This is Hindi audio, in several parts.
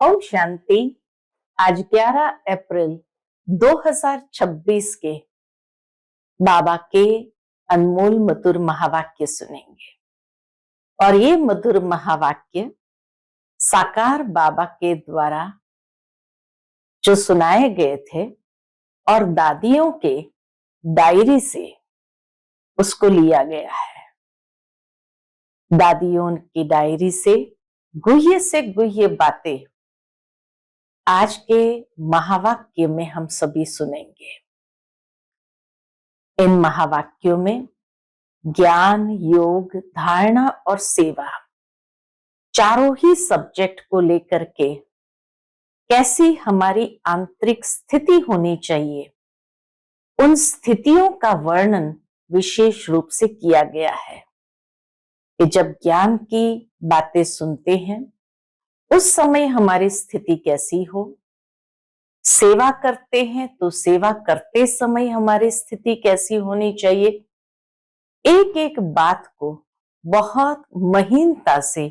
ओम शांति। आज 11 अप्रैल 2026 के बाबा के अनमोल मधुर महावाक्य सुनेंगे। और ये मधुर महावाक्य साकार बाबा के द्वारा जो सुनाए गए थे और दादियों के डायरी से उसको लिया गया है। दादियों की डायरी से गुह्य बातें आज के महावाक्य में हम सभी सुनेंगे। इन महावाक्यों में ज्ञान, योग, धारणा और सेवा चारों ही सब्जेक्ट को लेकर के कैसी हमारी आंतरिक स्थिति होनी चाहिए, उन स्थितियों का वर्णन विशेष रूप से किया गया है कि जब ज्ञान की बातें सुनते हैं उस समय हमारी स्थिति कैसी हो, सेवा करते हैं तो सेवा करते समय हमारी स्थिति कैसी होनी चाहिए। एक एक बात को बहुत महीनता से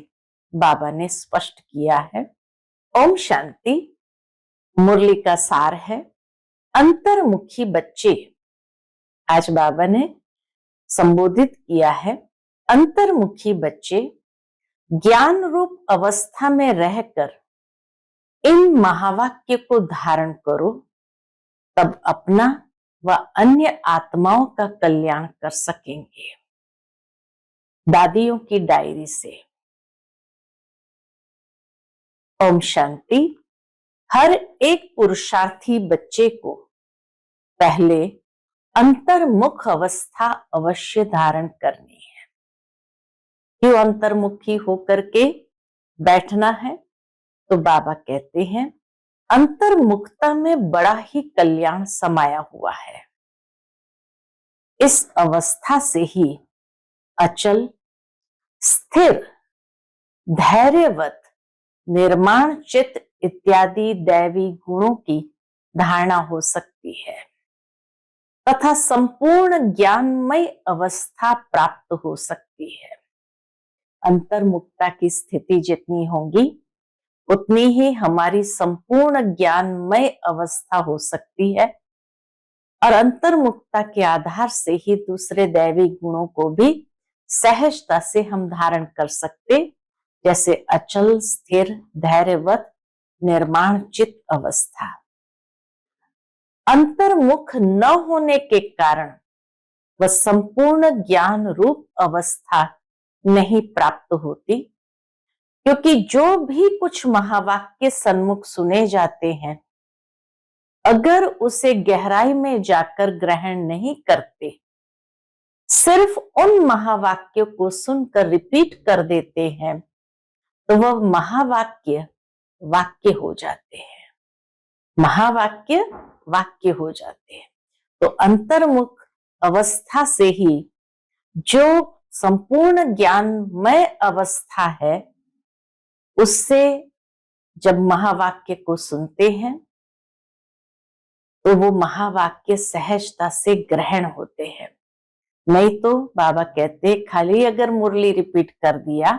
बाबा ने स्पष्ट किया है। ओम शांति। मुरली का सार है अंतर्मुखी बच्चे। आज बाबा ने संबोधित किया है अंतर्मुखी बच्चे, ज्ञान रूप अवस्था में रहकर इन महावाक्य को धारण करो, तब अपना व अन्य आत्माओं का कल्याण कर सकेंगे। दादियों की डायरी से। ओम शांति। हर एक पुरुषार्थी बच्चे को पहले अंतर्मुख अवस्था अवश्य धारण करनी है। क्यों अंतर्मुखी होकर के बैठना है? तो बाबा कहते हैं अंतर्मुखता में बड़ा ही कल्याण समाया हुआ है। इस अवस्था से ही अचल, स्थिर, धैर्यवत, निर्माण चित्त इत्यादि दैवी गुणों की धारणा हो सकती है तथा संपूर्ण ज्ञानमय अवस्था प्राप्त हो सकती है। अंतर्मुखता की स्थिति जितनी होगी उतनी ही हमारी संपूर्ण ज्ञानमय अवस्था हो सकती है और अंतर्मुखता के आधार से ही दूसरे दैवी गुणों को भी सहजता से हम धारण कर सकते, जैसे अचल, स्थिर, धैर्यवत, निर्माण चित्त अवस्था। अंतर्मुख न होने के कारण वह संपूर्ण ज्ञान रूप अवस्था नहीं प्राप्त होती, क्योंकि जो भी कुछ महावाक्य सन्मुख सुने जाते हैं अगर उसे गहराई में जाकर ग्रहण नहीं करते, सिर्फ उन महावाक्यों को सुनकर रिपीट कर देते हैं, तो वह महावाक्य वाक्य हो जाते हैं। महावाक्य वाक्य हो जाते हैं। तो अंतर्मुख अवस्था से ही जो संपूर्ण ज्ञानमय अवस्था है, उससे जब महावाक्य को सुनते हैं तो वो महावाक्य सहजता से ग्रहण होते हैं। नहीं तो बाबा कहते खाली अगर मुरली रिपीट कर दिया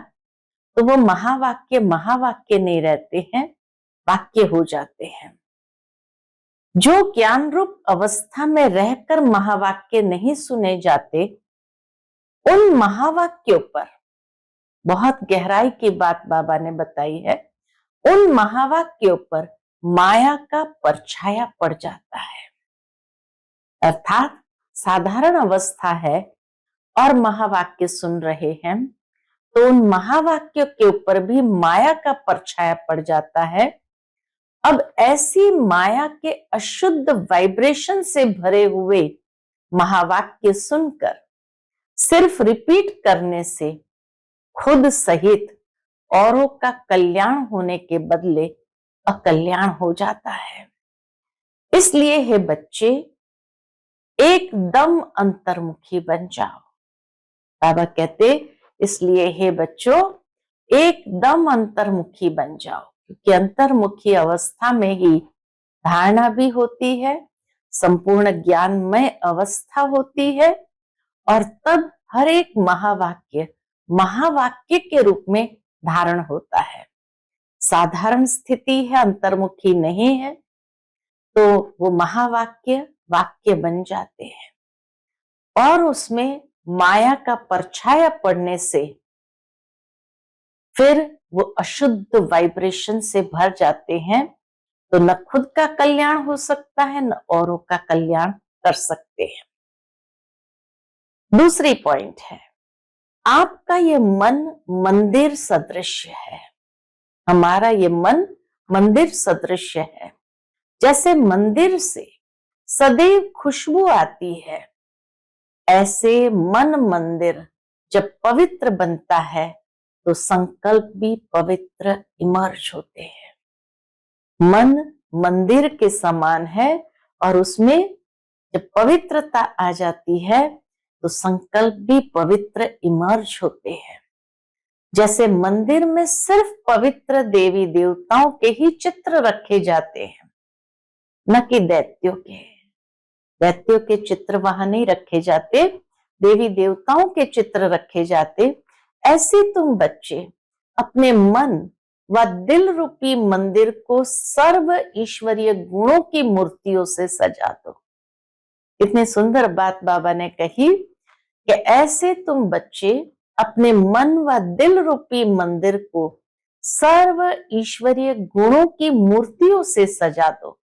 तो वो महावाक्य महावाक्य नहीं रहते हैं, वाक्य हो जाते हैं। जो ज्ञान रूप अवस्था में रहकर महावाक्य नहीं सुने जाते, उन महावाक्यों पर बहुत गहराई की बात बाबा ने बताई है, उन महावाक्यों पर माया का परछाया पड़ जाता है। अर्थात साधारण अवस्था है और महावाक्य सुन रहे हैं तो उन महावाक्यों के ऊपर भी माया का परछाया पड़ जाता है। अब ऐसी माया के अशुद्ध वाइब्रेशन से भरे हुए महावाक्य सुनकर सिर्फ रिपीट करने से खुद सहित औरों का कल्याण होने के बदले अकल्याण हो जाता है। इसलिए हे बच्चे, एकदम अंतर्मुखी बन जाओ। बाबा कहते इसलिए हे बच्चों एकदम अंतर्मुखी बन जाओ, क्योंकि अंतर्मुखी अवस्था में ही धारणा भी होती है, संपूर्ण ज्ञानमय अवस्था होती है और तब हर एक महावाक्य महावाक्य के रूप में धारण होता है। साधारण स्थिति है, अंतर्मुखी नहीं है, तो वो महावाक्य वाक्य बन जाते हैं और उसमें माया का परछाया पड़ने से फिर वो अशुद्ध वाइब्रेशन से भर जाते हैं, तो न खुद का कल्याण हो सकता है न औरों का कल्याण कर सकते हैं। दूसरी पॉइंट है, आपका ये मन मंदिर सदृश है। हमारा ये मन मंदिर सदृश है। जैसे मंदिर से सदैव खुशबू आती है, ऐसे मन मंदिर जब पवित्र बनता है तो संकल्प भी पवित्र इमर्ज होते हैं। मन मंदिर के समान है और उसमें जब पवित्रता आ जाती है तो संकल्प भी पवित्र इमर्ज होते हैं। जैसे मंदिर में सिर्फ पवित्र देवी देवताओं के ही चित्र रखे जाते हैं, न कि दैत्यों के। दैत्यों के चित्र वहां नहीं रखे जाते, देवी देवताओं के चित्र रखे जाते। ऐसे तुम बच्चे अपने मन व दिल रूपी मंदिर को सर्व ईश्वरीय गुणों की मूर्तियों से सजा दो। इतनी सुंदर बात बाबा ने कही कि ऐसे तुम बच्चे अपने मन व दिल रूपी मंदिर को सर्व ईश्वरीय गुणों की मूर्तियों से सजा दो।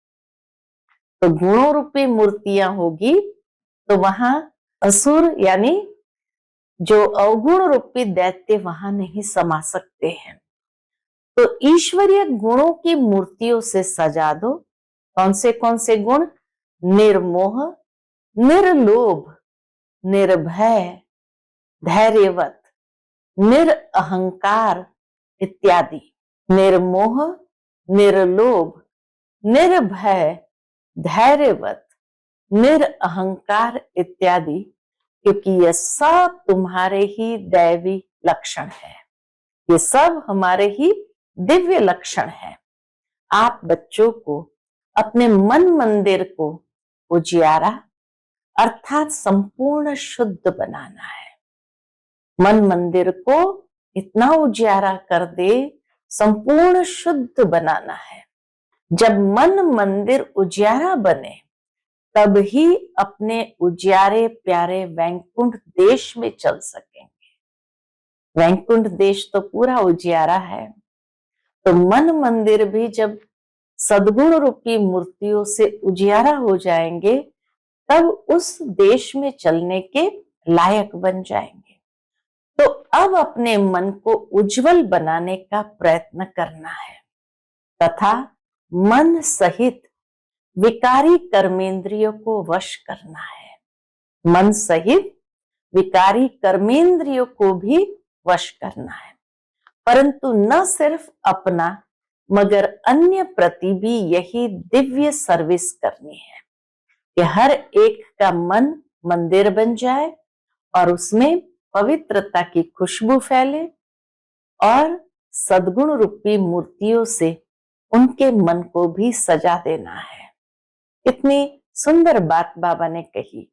तो गुणों रूपी मूर्तियां होगी तो वहां असुर यानी जो अवगुण रूपी दैत्य वहां नहीं समा सकते हैं। तो ईश्वरीय गुणों की मूर्तियों से सजा दो। कौन से गुण? निर्मोह, निर्लोभ, निर्भय, धैर्यवत, निरअहंकार इत्यादि। निर्मोह, निर्लोभ, निर्भय, धैर्यवत, निरअहंकार इत्यादि, क्योंकि ये सब तुम्हारे ही दैवी लक्षण है। ये सब हमारे ही दिव्य लक्षण है। आप बच्चों को अपने मन मंदिर को उजियारा अर्थात संपूर्ण शुद्ध बनाना है। मन मंदिर को इतना उजियारा कर दे, संपूर्ण शुद्ध बनाना है। जब मन मंदिर उजियारा बने तब ही अपने उजियारे प्यारे वैकुंठ देश में चल सकेंगे। वैकुंठ देश तो पूरा उजियारा है, तो मन मंदिर भी जब सद्गुण रूपी मूर्तियों से उजियारा हो जाएंगे तब उस देश में चलने के लायक बन जाएंगे। तो अब अपने मन को उज्जवल बनाने का प्रयत्न करना है तथा मन सहित विकारी कर्मेंद्रियों को वश करना है। मन सहित विकारी कर्मेंद्रियों को भी वश करना है, परंतु न सिर्फ अपना मगर अन्य प्रति भी यही दिव्य सर्विस करनी है कि हर एक का मन मंदिर बन जाए और उसमें पवित्रता की खुशबू फैले और सद्गुण रूपी मूर्तियों से उनके मन को भी सजा देना है। इतनी सुंदर बात बाबा ने कही।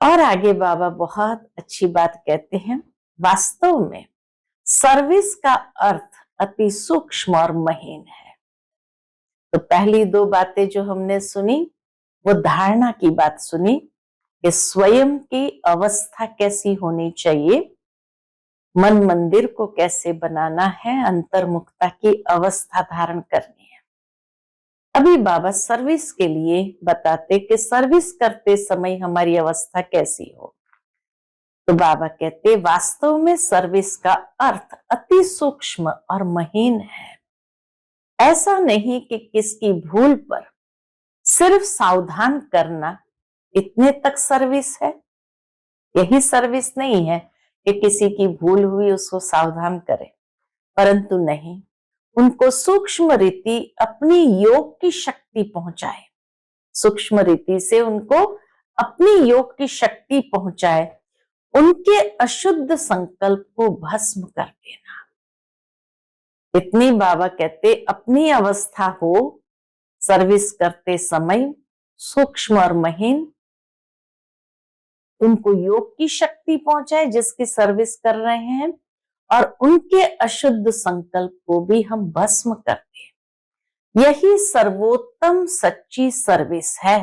और आगे बाबा बहुत अच्छी बात कहते हैं, वास्तव में सर्विस का अर्थ अति सूक्ष्म और महीन है। तो पहली दो बातें जो हमने सुनी वो धारणा की बात सुनी कि स्वयं की अवस्था कैसी होनी चाहिए, मन मंदिर को कैसे बनाना है, अंतर्मुखता की अवस्था धारण करनी है। अभी बाबा सर्विस के लिए बताते कि सर्विस करते समय हमारी अवस्था कैसी हो। तो बाबा कहते वास्तव में सर्विस का अर्थ अति सूक्ष्म और महीन है। ऐसा नहीं कि किसकी भूल पर सिर्फ सावधान करना इतने तक सर्विस है। यही सर्विस नहीं है कि किसी की भूल हुई उसको सावधान करे, परंतु नहीं, उनको सूक्ष्म रीति अपनी योग की शक्ति पहुंचाए। सूक्ष्म रीति से उनको अपनी योग की शक्ति पहुंचाए, उनके अशुद्ध संकल्प को भस्म कर देना। इतनी बाबा कहते अपनी अवस्था हो सर्विस करते समय सूक्ष्म और महीन, उनको योग की शक्ति पहुंचाए जिसकी सर्विस कर रहे हैं, और उनके अशुद्ध संकल्प को भी हम भस्म कर दें। यही सर्वोत्तम सच्ची सर्विस है।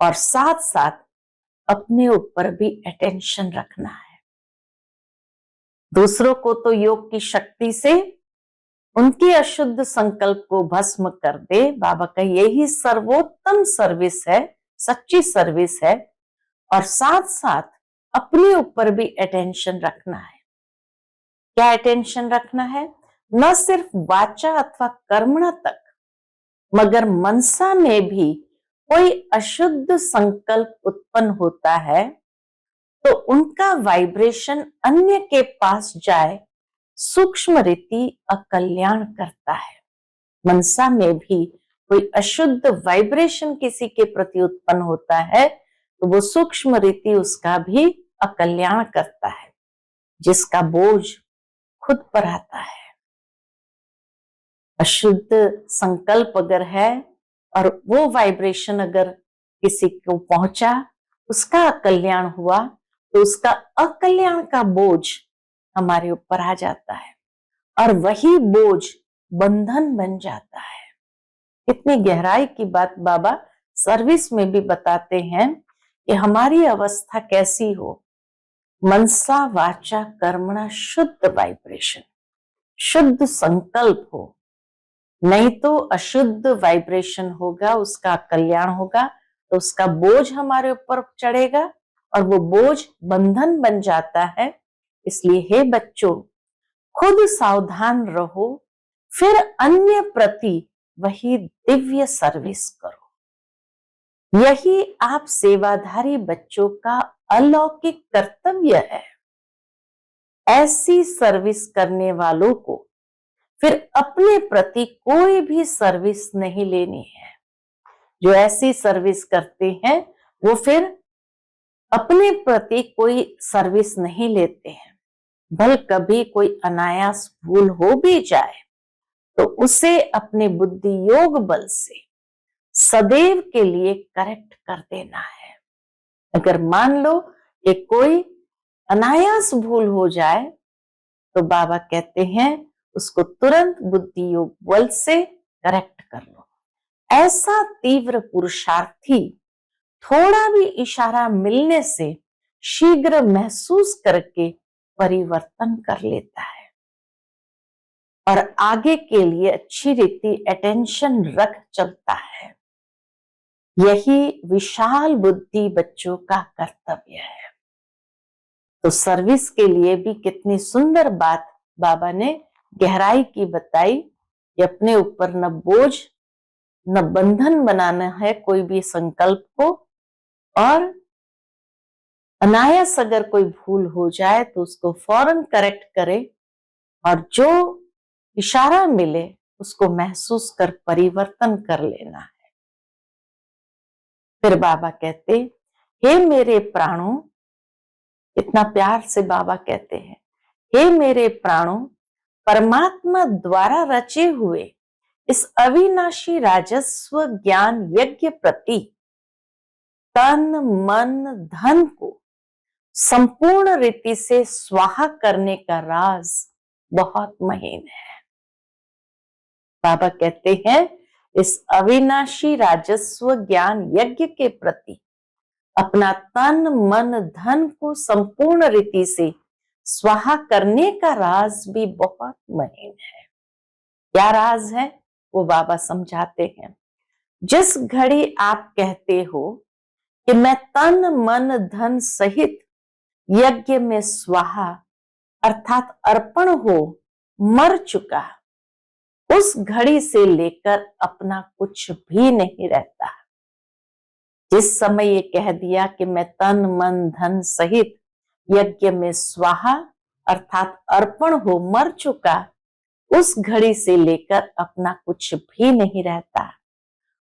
और साथ साथ अपने ऊपर भी अटेंशन रखना है। दूसरों को तो योग की शक्ति से उनके अशुद्ध संकल्प को भस्म कर दे। बाबा का यही सर्वोत्तम सर्विस है, सच्ची सर्विस है। और साथ साथ अपने ऊपर भी अटेंशन रखना है। क्या अटेंशन रखना है? न सिर्फ वाचा अथवा कर्मणा तक, मगर मनसा में भी कोई अशुद्ध संकल्प उत्पन्न होता है तो उनका वाइब्रेशन अन्य के पास जाए, सूक्ष्म रीति अकल्याण करता है। मनसा में भी कोई अशुद्ध वाइब्रेशन किसी के प्रति उत्पन्न होता है तो वो सूक्ष्म रीति उसका भी अकल्याण करता है, जिसका बोझ खुद पर आता है। अशुद्ध संकल्प अगर है और वो वाइब्रेशन अगर किसी को पहुंचा, उसका अकल्याण हुआ, तो उसका अकल्याण का बोझ हमारे ऊपर आ जाता है और वही बोझ बंधन बन जाता है। इतनी गहराई की बात बाबा सर्विस में भी बताते हैं कि हमारी अवस्था कैसी हो। मनसा वाचा कर्मणा शुद्ध वाइब्रेशन, शुद्ध संकल्प हो, नहीं तो अशुद्ध वाइब्रेशन होगा, उसका कल्याण होगा तो उसका बोझ हमारे ऊपर चढ़ेगा और वो बोझ बंधन बन जाता है। इसलिए हे बच्चों, खुद सावधान रहो, फिर अन्य प्रति वही दिव्य सर्विस करो। यही आप सेवाधारी बच्चों का अलौकिक कर्तव्य है। ऐसी सर्विस करने वालों को फिर अपने प्रति कोई भी सर्विस नहीं लेनी है। जो ऐसी सर्विस करते हैं वो फिर अपने प्रति कोई सर्विस नहीं लेते हैं। भल कभी कोई अनायास भूल हो भी जाए तो उसे अपने बुद्धि योग बल से सदैव के लिए करेक्ट कर देना है। अगर मान लो कि कोई अनायास भूल हो जाए तो बाबा कहते हैं उसको तुरंत बुद्धि योग बल से करेक्ट कर लो। ऐसा तीव्र पुरुषार्थी थोड़ा भी इशारा मिलने से शीघ्र महसूस करके परिवर्तन कर लेता है और आगे के लिए अच्छी रीति अटेंशन रख चलता है। यही विशाल बुद्धि बच्चों का कर्तव्य है। तो सर्विस के लिए भी कितनी सुंदर बात बाबा ने गहराई की बताई कि अपने ऊपर न बोझ न बंधन बनाना है कोई भी संकल्प को, और अनायास अगर कोई भूल हो जाए तो उसको फौरन करेक्ट करे और जो इशारा मिले उसको महसूस कर परिवर्तन कर लेना है। फिर बाबा कहते, हे मेरे प्राणों, इतना प्यार से बाबा कहते हैं, हे मेरे प्राणों, परमात्मा द्वारा रचे हुए इस अविनाशी राजस्व ज्ञान यज्ञ प्रति तन मन धन को संपूर्ण रीति से स्वाहा करने का राज बहुत महीन है। बाबा कहते हैं इस अविनाशी राजस्व ज्ञान यज्ञ के प्रति अपना तन मन धन को संपूर्ण रीति से स्वाहा करने का राज भी बहुत महीन है। क्या राज है वो बाबा समझाते हैं। जिस घड़ी आप कहते हो कि मैं तन मन धन सहित यज्ञ में स्वाहा अर्थात अर्पण हो मर चुका, उस घड़ी से लेकर अपना कुछ भी नहीं रहता। जिस समय ये कह दिया कि मैं तन मन धन सहित यज्ञ में स्वाहा अर्थात अर्पण हो मर चुका, उस घड़ी से लेकर अपना कुछ भी नहीं रहता।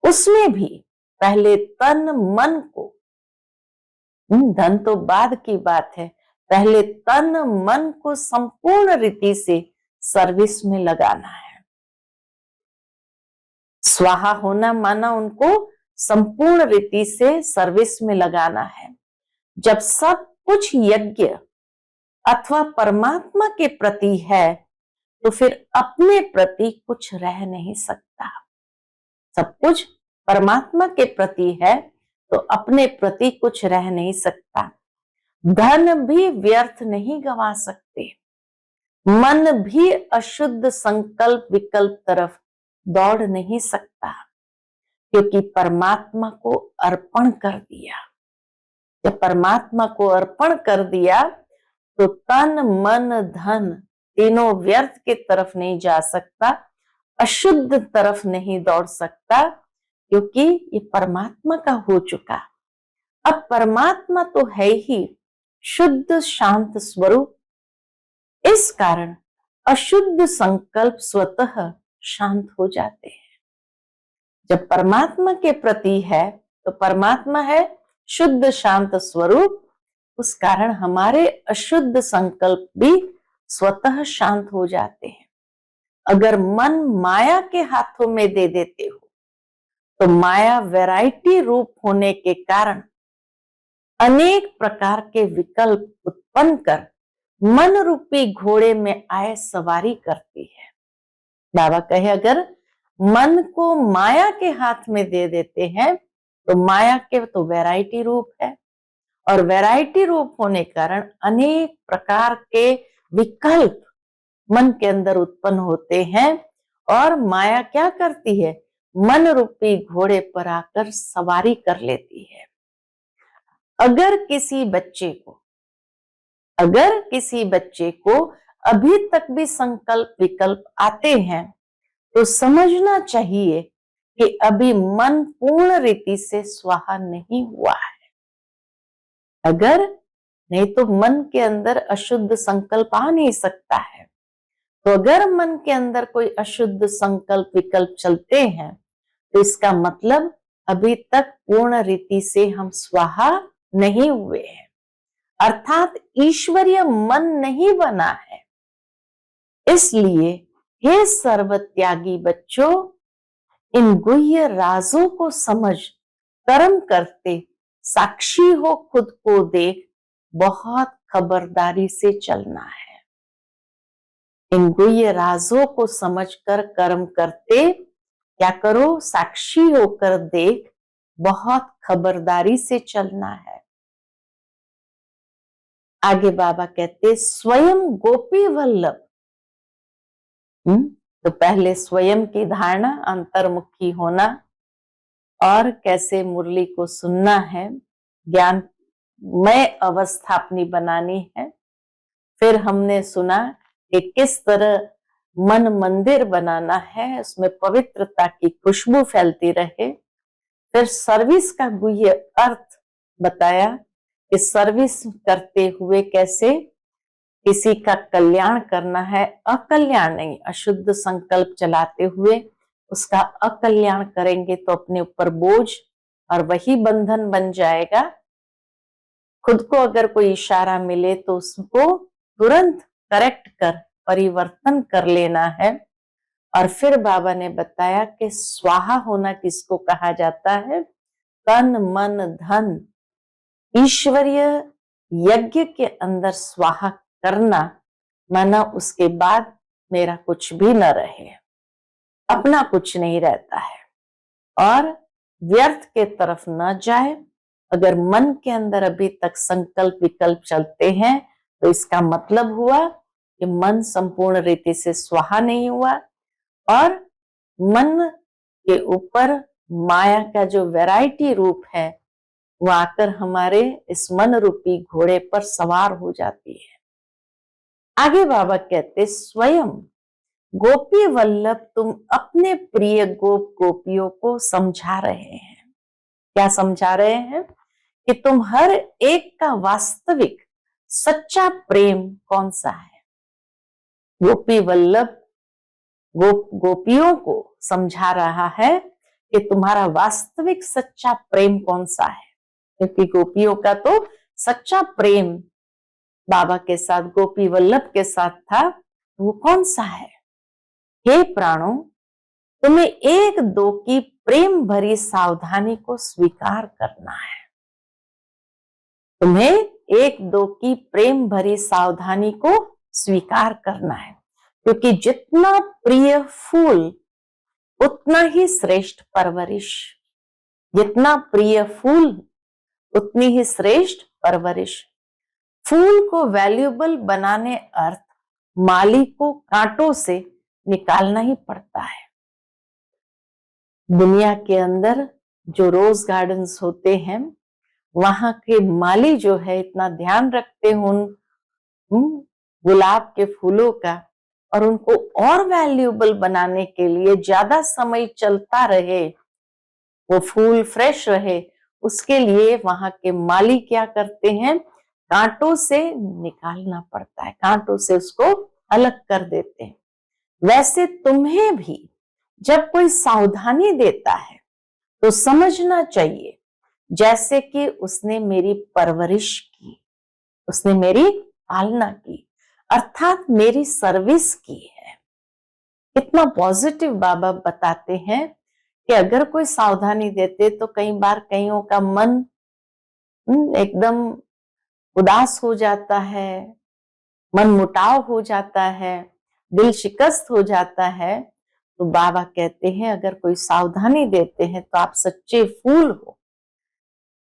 उसमें भी पहले तन मन को, धन तो बाद की बात है, पहले तन मन को संपूर्ण रीति से सर्विस में लगाना है। स्वाहा होना माना उनको संपूर्ण रीति से सर्विस में लगाना है। जब सब कुछ यज्ञ अथवा परमात्मा के प्रति है, तो फिर अपने प्रति कुछ रह नहीं सकता। सब कुछ परमात्मा के प्रति है तो अपने प्रति कुछ रह नहीं सकता। धन भी व्यर्थ नहीं गंवा सकते, मन भी अशुद्ध संकल्प विकल्प तरफ दौड़ नहीं सकता, क्योंकि परमात्मा को अर्पण कर दिया। जब परमात्मा को अर्पण कर दिया तो तन मन धन तीनों व्यर्थ के तरफ नहीं जा सकता, अशुद्ध तरफ नहीं दौड़ सकता, क्योंकि ये परमात्मा का हो चुका। अब परमात्मा तो है ही शुद्ध शांत स्वरूप, इस कारण अशुद्ध संकल्प स्वतः शांत हो जाते हैं। जब परमात्मा के प्रति है तो परमात्मा है शुद्ध शांत स्वरूप, उस कारण हमारे अशुद्ध संकल्प भी स्वतः शांत हो जाते हैं। अगर मन माया के हाथों में दे देते हो तो माया वैरायटी रूप होने के कारण अनेक प्रकार के विकल्प उत्पन्न कर मन रूपी घोड़े में आए सवारी करती है। बाबा कहे अगर मन को माया के हाथ में दे देते हैं तो माया के तो वैरायटी रूप है, और वैरायटी रूप होने कारण अनेक प्रकार के विकल्प मन के अंदर उत्पन्न होते हैं, और माया क्या करती है, मन रूपी घोड़े पर आकर सवारी कर लेती है। अगर किसी बच्चे को अभी तक भी संकल्प विकल्प आते हैं तो समझना चाहिए कि अभी मन पूर्ण रीति से स्वाहा नहीं हुआ है। अगर नहीं तो मन के अंदर अशुद्ध संकल्प आ नहीं सकता है। तो अगर मन के अंदर कोई अशुद्ध संकल्प विकल्प चलते हैं तो इसका मतलब अभी तक पूर्ण रीति से हम स्वाहा नहीं हुए हैं, अर्थात ईश्वरीय मन नहीं बना है। इसलिए हे सर्वत्यागी बच्चों, इन गुह्य राजों को समझ कर्म करते साक्षी हो खुद को देख, बहुत खबरदारी से चलना है। इन गुह्य राजों को समझकर कर्म करते क्या करो, साक्षी होकर देख, बहुत खबरदारी से चलना है। आगे बाबा कहते स्वयं गोपी वल्लभ। तो पहले स्वयं की धारणा, अंतर्मुखी होना, और कैसे मुरली को सुनना है, ज्ञानमय अवस्था अपनी बनानी है। फिर हमने सुना कि किस तरह मन मंदिर बनाना है, उसमें पवित्रता की खुशबू फैलती रहे। फिर सर्विस का गुह्य अर्थ बताया कि सर्विस करते हुए कैसे किसी का कल्याण करना है, अकल्याण नहीं, अशुद्ध संकल्प चलाते हुए उसका अकल्याण करेंगे तो अपने ऊपर बोझ और वही बंधन बन जाएगा। खुद को अगर कोई इशारा मिले तो उसको तुरंत करेक्ट कर परिवर्तन कर लेना है। और फिर बाबा ने बताया कि स्वाहा होना किसको कहा जाता है, तन मन धन ईश्वरीय यज्ञ के अंदर स्वाहा करना, माना उसके बाद मेरा कुछ भी न रहे, अपना कुछ नहीं रहता है, और व्यर्थ के तरफ न जाए। अगर मन के अंदर अभी तक संकल्प विकल्प चलते हैं तो इसका मतलब हुआ कि मन संपूर्ण रीति से स्वाहा नहीं हुआ, और मन के ऊपर माया का जो वैरायटी रूप है वो आकर हमारे इस मन रूपी घोड़े पर सवार हो जाती है। आगे बाबा कहते स्वयं गोपी वल्लभ, तुम अपने प्रिय गोप गोपियों को समझा रहे हैं। क्या समझा रहे हैं कि तुम हर एक का वास्तविक सच्चा प्रेम कौन सा है। गोपी वल्लभ गोपियों को समझा रहा है कि तुम्हारा वास्तविक सच्चा प्रेम कौन सा है, क्योंकि गोपियों का तो सच्चा प्रेम बाबा के साथ, गोपी वल्लभ के साथ था। वो कौन सा है। हे प्राणों, तुम्हें एक दो की प्रेम भरी सावधानी को स्वीकार करना है। तुम्हें एक दो की प्रेम भरी सावधानी को स्वीकार करना है, क्योंकि जितना प्रिय फूल उतना ही श्रेष्ठ परवरिश। जितना प्रिय फूल उतनी ही श्रेष्ठ परवरिश। फूल को वैल्यूएबल बनाने अर्थ माली को कांटों से निकालना ही पड़ता है। दुनिया के अंदर जो रोज गार्डन्स होते हैं, वहां के माली जो है इतना ध्यान रखते हैं उन गुलाब के फूलों का, और उनको और वैल्यूएबल बनाने के लिए ज्यादा समय चलता रहे, वो फूल फ्रेश रहे, उसके लिए वहां के माली क्या करते हैं, कांटों से निकालना पड़ता है, कांटों से उसको अलग कर देते हैं। वैसे तुम्हें भी जब कोई सावधानी देता है तो समझना चाहिए जैसे कि उसने मेरी परवरिश की, उसने मेरी पालना की, अर्थात मेरी सर्विस की है। कितना पॉजिटिव बाबा बताते हैं कि अगर कोई सावधानी देते तो कई बार कईयों का मन एकदम उदास हो जाता है, मन मुटाव हो जाता है, दिल शिकस्त हो जाता है। तो बाबा कहते हैं अगर कोई सावधानी देते हैं तो आप सच्चे फूल हो।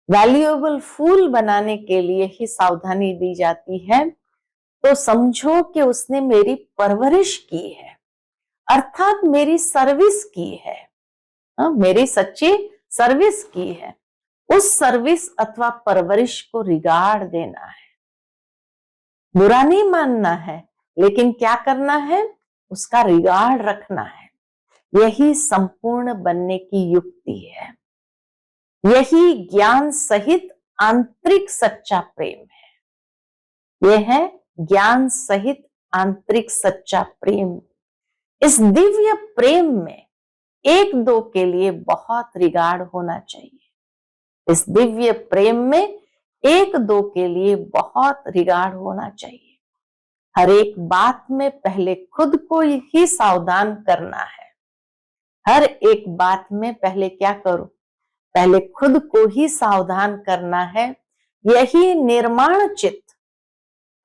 वैल्यूएबल फूल बनाने के लिए ही सावधानी दी जाती है, तो समझो कि उसने मेरी परवरिश की है, अर्थात मेरी सर्विस की है। मेरी सच्ची सर्विस की है। उस सर्विस अथवा परवरिश को रिगार्ड देना है, बुरा नहीं मानना है, लेकिन क्या करना है, उसका रिगार्ड रखना है। यही संपूर्ण बनने की युक्ति है। यही ज्ञान सहित आंतरिक सच्चा प्रेम है। यह है ज्ञान सहित आंतरिक सच्चा प्रेम। इस दिव्य प्रेम में एक दो के लिए बहुत रिगार्ड होना चाहिए। इस दिव्य प्रेम में एक दो के लिए बहुत रिगार्ड होना चाहिए। हर एक बात में पहले खुद को ही सावधान करना है। हर एक बात में पहले क्या करो, पहले खुद को ही सावधान करना है। यही निर्माण चित्त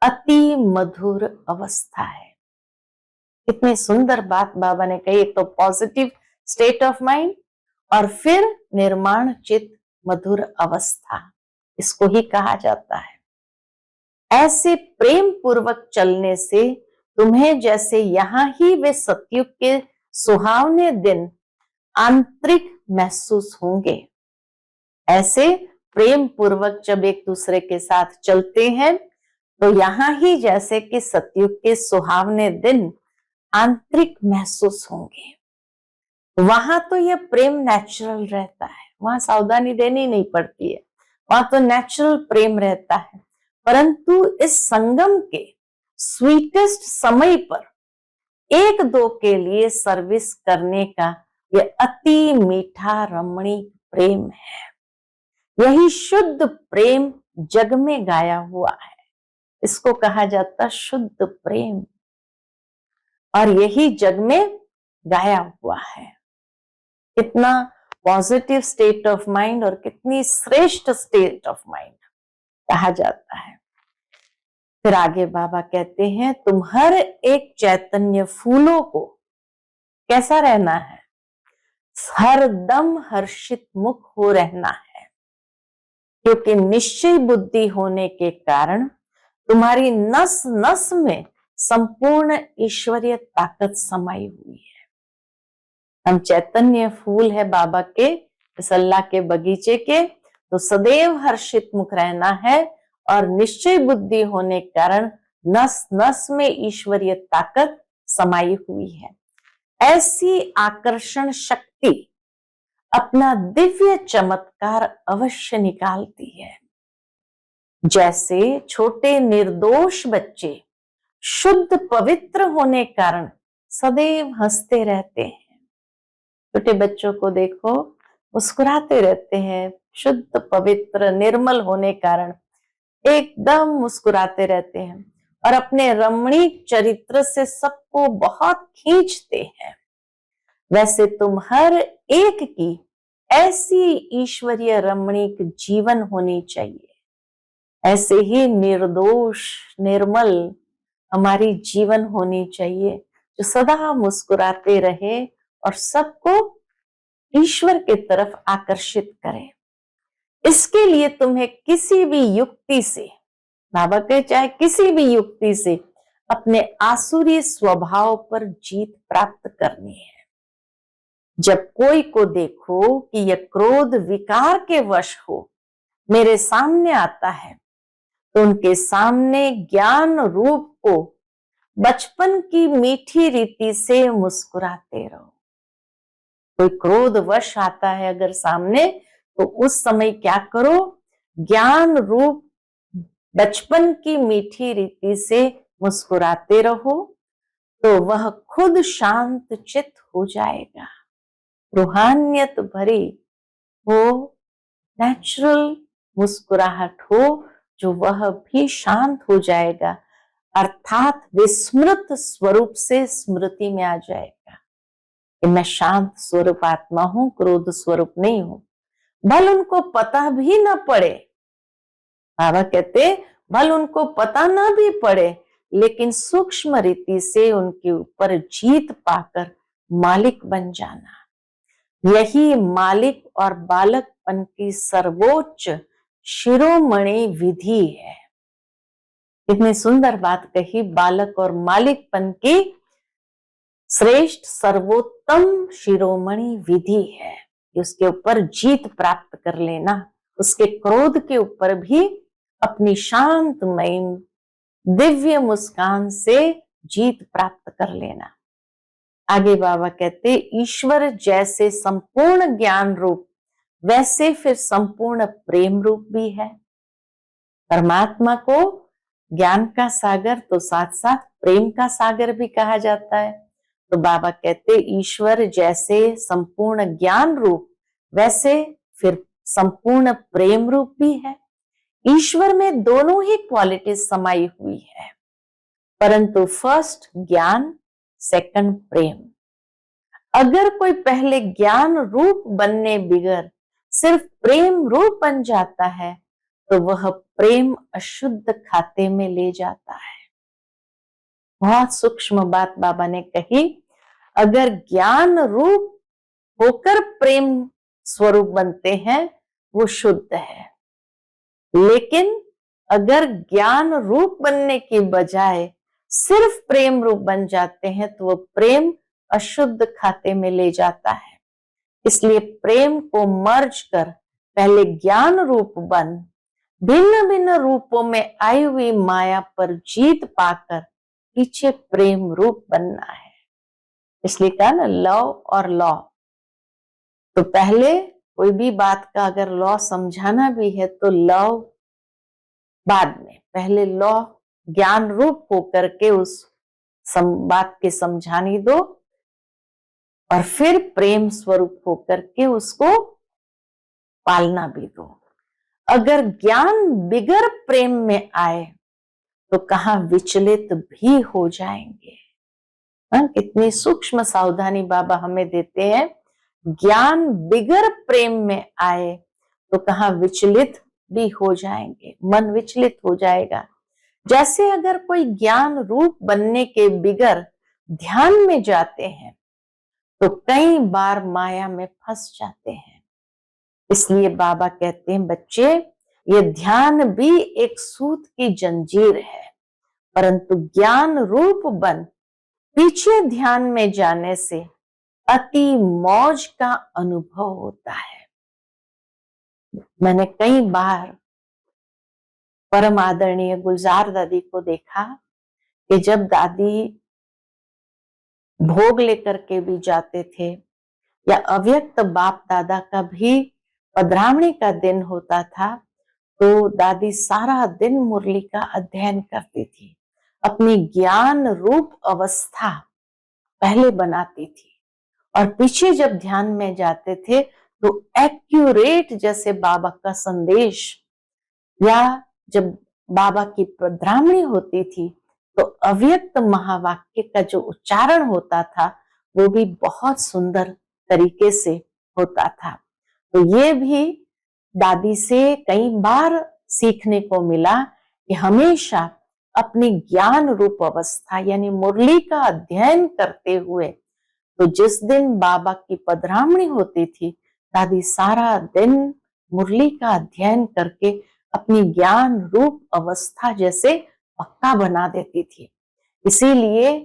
अति मधुर अवस्था है। कितनी सुंदर बात बाबा ने कही। एक तो पॉजिटिव स्टेट ऑफ माइंड, और फिर निर्माण चित्त मधुर अवस्था, इसको ही कहा जाता है। ऐसे प्रेम पूर्वक चलने से तुम्हें जैसे यहां ही वे सतयुग के सुहावने दिन आंतरिक महसूस होंगे। ऐसे प्रेम पूर्वक जब एक दूसरे के साथ चलते हैं तो यहां ही जैसे कि सतयुग के सुहावने दिन आंतरिक महसूस होंगे। वहां तो यह प्रेम नेचुरल रहता है, वहां सावधानी देनी नहीं पड़ती है, वहां तो नेचुरल प्रेम रहता है। परंतु इस संगम के स्वीटेस्ट समय पर एक दो के लिए सर्विस करने का यह अति मीठा रमणीक प्रेम है। यही शुद्ध प्रेम जग में गाया हुआ है। इसको कहा जाता शुद्ध प्रेम, और यही जग में गाया हुआ है। कितना पॉजिटिव स्टेट ऑफ माइंड और कितनी श्रेष्ठ स्टेट ऑफ माइंड कहा जाता है। फिर आगे बाबा कहते हैं तुम हर एक चैतन्य फूलों को कैसा रहना है, हर दम हर्षित मुख हो रहना है, क्योंकि निश्चय बुद्धि होने के कारण तुम्हारी नस नस में संपूर्ण ईश्वरीय ताकत समाई हुई है। हम चैतन्य फूल है बाबा के, इस अल्लाह के बगीचे के, तो सदैव हर्षित मुख रहना है, और निश्चय बुद्धि होने के कारण नस नस में ईश्वरीय ताकत समाई हुई है। ऐसी आकर्षण शक्ति अपना दिव्य चमत्कार अवश्य निकालती है। जैसे छोटे निर्दोष बच्चे शुद्ध पवित्र होने कारण सदैव हंसते रहते हैं। छोटे बच्चों को देखो, मुस्कुराते रहते हैं, शुद्ध पवित्र निर्मल होने कारण एकदम मुस्कुराते रहते हैं, और अपने रमणीक चरित्र से सबको बहुत खींचते हैं। वैसे तुम हर एक की ऐसी ईश्वरीय रमणीक जीवन होनी चाहिए। ऐसे ही निर्दोष निर्मल हमारी जीवन होनी चाहिए, जो सदा मुस्कुराते रहे और सबको ईश्वर की तरफ आकर्षित करे। इसके लिए तुम्हें किसी भी युक्ति से, बाबा के चाहे किसी भी युक्ति से अपने आसुरी स्वभाव पर जीत प्राप्त करनी है। जब कोई को देखो कि यह क्रोध विकार के वश हो मेरे सामने आता है, तो उनके सामने ज्ञान रूप को बचपन की मीठी रीति से मुस्कुराते रहो। कोई क्रोध वश आता है अगर सामने, तो उस समय क्या करो, ज्ञान रूप बचपन की मीठी रीति से मुस्कुराते रहो, तो वह खुद शांत चित्त हो जाएगा। रूहानियत भरी हो, नेचुरल मुस्कुराहट हो, जो वह भी शांत हो जाएगा, अर्थात विस्मृत स्वरूप से स्मृति में आ जाएगा कि मैं शांत स्वरूप आत्मा हूं, क्रोध स्वरूप नहीं हूं। भल उनको पता भी ना पड़े, बाबा कहते भल उनको पता ना भी पड़े, लेकिन सूक्ष्म रीति से उनके ऊपर जीत पाकर मालिक बन जाना, यही मालिक और बालकपन की सर्वोच्च शिरोमणि विधि है। इतनी सुंदर बात कही, बालक और मालिकपन की श्रेष्ठ सर्वोत्तम शिरोमणि विधि है। उसके ऊपर जीत प्राप्त कर लेना, उसके क्रोध के ऊपर भी अपनी शांतमय दिव्य मुस्कान से जीत प्राप्त कर लेना। आगे बाबा कहते, ईश्वर जैसे संपूर्ण ज्ञान रूप वैसे फिर संपूर्ण प्रेम रूप भी है। परमात्मा को ज्ञान का सागर तो साथ साथ प्रेम का सागर भी कहा जाता है। तो बाबा कहते ईश्वर जैसे संपूर्ण ज्ञान रूप वैसे फिर संपूर्ण प्रेम रूप भी है। ईश्वर में दोनों ही क्वालिटी समाई हुई है, परंतु फर्स्ट ज्ञान, सेकंड प्रेम। अगर कोई पहले ज्ञान रूप बनने बिगर सिर्फ प्रेम रूप बन जाता है, तो वह प्रेम अशुद्ध खाते में ले जाता है। बहुत सूक्ष्म बात बाबा ने कही, अगर ज्ञान रूप होकर प्रेम स्वरूप बनते हैं वो शुद्ध है, लेकिन अगर ज्ञान रूप बनने की बजाय सिर्फ प्रेम रूप बन जाते हैं तो वो प्रेम अशुद्ध खाते में ले जाता है। इसलिए प्रेम को मर्ज कर पहले ज्ञान रूप बन भिन्न भिन्न रूपों में आई हुई माया पर जीत पाकर पीछे प्रेम रूप बनना है। इसलिए कहा ना लव और लॉ। तो पहले कोई भी बात का अगर लॉ समझाना भी है तो लव बाद में, पहले लॉ ज्ञान रूप होकर के उस बात के समझाने दो और फिर प्रेम स्वरूप होकर के उसको पालना भी दो। अगर ज्ञान बिगर प्रेम में आए तो कहाँ विचलित भी हो जाएंगे। कितनी सूक्ष्म सावधानी बाबा हमें देते हैं। ज्ञान बिगर प्रेम में आए तो कहाँ विचलित भी हो जाएंगे, मन विचलित हो जाएगा। जैसे अगर कोई ज्ञान रूप बनने के बिगर ध्यान में जाते हैं तो कई बार माया में फंस जाते हैं। इसलिए बाबा कहते हैं बच्चे, ये ध्यान भी एक सूत की जंजीर है, परंतु ज्ञान रूप बन पीछे ध्यान में जाने से अति मौज का अनुभव होता है। मैंने कई बार परम आदरणीय गुलजार दादी को देखा कि जब दादी भोग लेकर के भी जाते थे या अव्यक्त बाप दादा का भी पधरावणी का दिन होता था, तो दादी सारा दिन मुरली का अध्ययन करती थी, अपनी ज्ञान रूप अवस्था पहले बनाती थी और पीछे जब ध्यान में जाते थे तो एक्यूरेट जैसे बाबा का संदेश या जब बाबा की पधरावणी होती थी तो अव्यक्त महावाक्य का जो उच्चारण होता था वो भी बहुत सुंदर तरीके से होता था। तो ये भी दादी से कई बार सीखने को मिला कि हमेशा अपनी ज्ञान रूप अवस्था यानी मुरली का अध्ययन करते हुए, तो जिस दिन बाबा की पधरामणी होती थी, दादी सारा दिन मुरली का अध्ययन करके अपनी ज्ञान रूप अवस्था जैसे पक्का बना देती थी। इसीलिए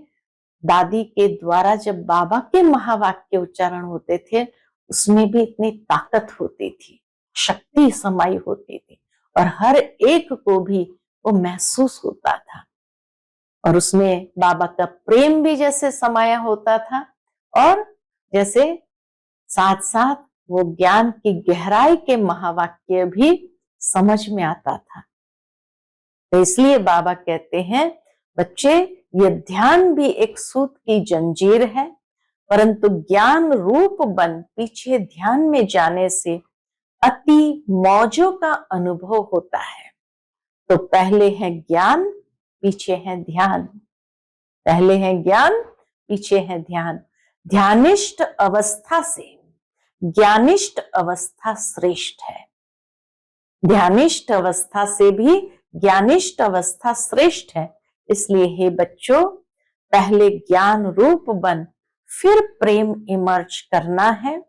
दादी के द्वारा जब बाबा के महावाक्य उच्चारण होते थे, उसमें भी इतनी ताकत होती थी, शक्ति समाई होती थी और हर एक को भी वो महसूस होता था और उसमें बाबा का प्रेम भी जैसे समाया होता था और जैसे साथ साथ वो ज्ञान की गहराई के महावाक्य भी समझ में आता था। तो इसलिए बाबा कहते हैं, बच्चे ये ध्यान भी एक सूत की जंजीर है, परंतु ज्ञान रूप बन पीछे ध्यान में जाने से अति मौजों का अनुभव होता है। तो पहले है ज्ञान, पीछे है ध्यान। पहले है ज्ञान, पीछे है ध्यान। ध्यानिष्ठ अवस्था से ज्ञानिष्ठ अवस्था श्रेष्ठ है। ध्यानिष्ठ अवस्था से भी ज्ञानिष्ठ अवस्था श्रेष्ठ है। इसलिए हे बच्चों, पहले ज्ञान रूप बन फिर प्रेम इमर्ज करना है।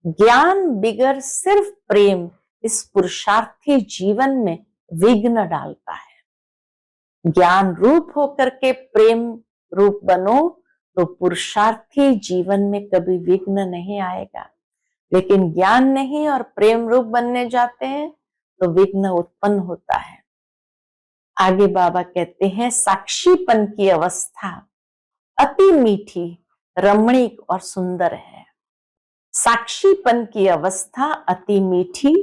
ज्ञान बिगर सिर्फ प्रेम इस पुरुषार्थी जीवन में विघ्न डालता है। ज्ञान रूप होकर के प्रेम रूप बनो तो पुरुषार्थी जीवन में कभी विघ्न नहीं आएगा। लेकिन ज्ञान नहीं और प्रेम रूप बनने जाते हैं तो विघ्न उत्पन्न होता है। आगे बाबा कहते हैं, साक्षीपन की अवस्था अति मीठी, रमणीक और सुंदर है। साक्षीपन की अवस्था अति मीठी,